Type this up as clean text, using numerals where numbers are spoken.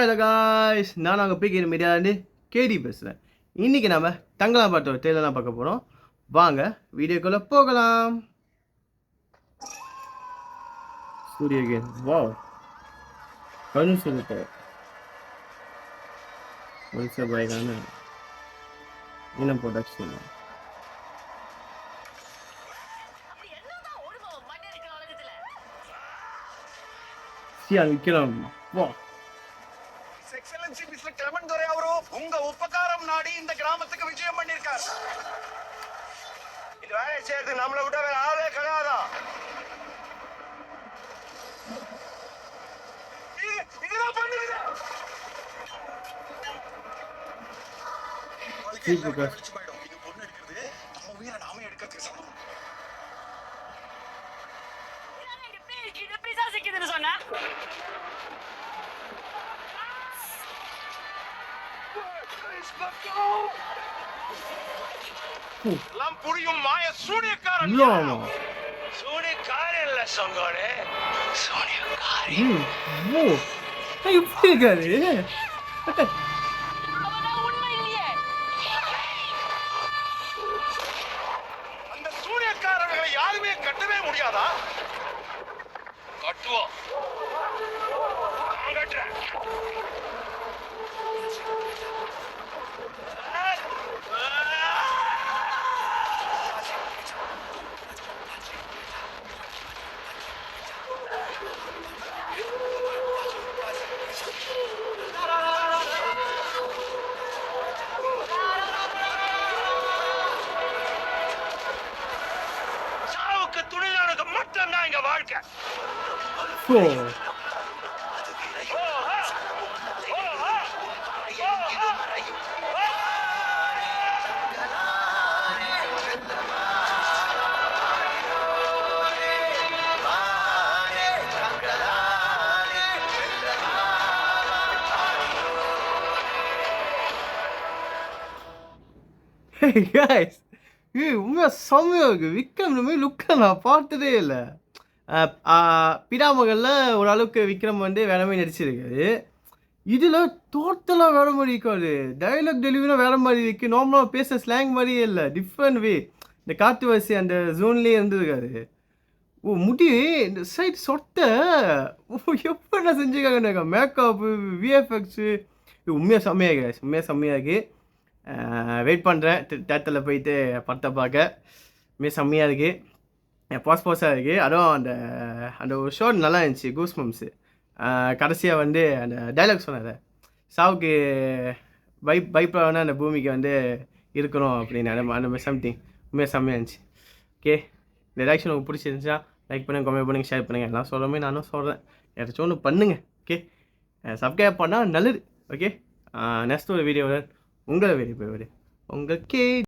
Hello guys, நான் அங்கே PKD மீடியாவிலேருந்து கேடி பேசுகிறேன். இன்றைக்கி நம்ம தங்கலாம் பாட்டோட டெய்லர்லாம் பார்க்க போகிறோம். வாங்க வீடியோக்குள்ளே போகலாம். சூரிய கேம் வா கருண் சொல்லிட்டு மனுஷ பாய்க்கான இனம் ப்ரொடக்ஷன் விற்கிறோம். வா எக்ஸலன்சி மிஸ்டர் கிளமன் துரை அவரோ உங்க உபகாரம் நாடி இந்த கிராமத்துக்கு விஜயம் பண்ணிருக்கார். இது வேலை செய்யறது நம்மளை விட வேற ஆளே கிடையாதா? இதுதான் பண்ணுது. இது பொண்ணு எடுக்கிறது நம்ம உயிரை நாம எடுக்கிறதுக்கு சமம். சொன்னா எல்லாம் புரியும் மாய சூனியக்காரன். சூனியக்காரன் இல்ல சொங்கோடே, சூனியக்காரி. எப்படி இருக்காரு? அந்த சூனியக்காரர்களை யாருமே கட்டவே முடியாதா? கட்டுவோம். சாவுக்கு துணியானது மட்டும்தான் இங்க வாழ்க்கை. உண்மையாக செம்மையாக இருக்குது. விக்ரம் இந்த மாதிரி லுக்கை நான் பார்த்ததே இல்லை. பிடாமகளில் ஓரளவுக்கு விக்ரம் வந்து வேற மாதிரி நடிச்சிருக்காரு. இதில் டோட்டலாக வேற மாதிரி இருக்காது. டைலாக் டெலிவரியும் வேற மாதிரி இருக்குது. நார்மலாக பேச ஸ்லாங் மாதிரியே இல்லை, டிஃப்ரெண்ட் வே. இந்த காட்டு வரிசை அந்த ஜோன்லேயே இருந்திருக்காரு. முடி இந்த சைட் சொட்ட எப்படி செஞ்சுருக்காங்க. மேக்கப்பு, விஎஃப்எக்ஸு உண்மையாக செம்மையாக உண்மையாக செம்மையாக. வெயிட் பண்ணுறேன் தேட்டரில் போயிட்டு படத்தை பார்க்க. உண்மையாக செம்மையாக இருக்குது, பாஸாக இருக்குது. அதுவும் அந்த அந்த ஒரு ஷோட் நல்லா இருந்துச்சு, கூஸ் மம்ஸு. கடைசியாக வந்து அந்த டைலாக் சொன்னார், சாவுக்கு பயப்படாமல் அந்த பூமிக்கு வந்து இருக்கணும் அப்படின்னு. அந்த மாதிரி சம்திங் உண்மையாக செம்மையாக இருந்துச்சு. ஓகே, இந்த ரியாக்ஷன் உங்களுக்கு பிடிச்சிருந்துச்சா லைக் பண்ணுங்கள், கமெண்ட் பண்ணுங்கள், ஷேர் பண்ணுங்கள். எல்லாம் சொல்கிறமே நானும் சொல்கிறேன், யாராச்சும் ஒன்று பண்ணுங்கள். ஓகே, சப்ஸ்கிரைப் பண்ணால் நல்லது. ஓகே, நெக்ஸ்ட் ஒரு வீடியோவில் உங்களை வெளியே போய் உங்கள் கே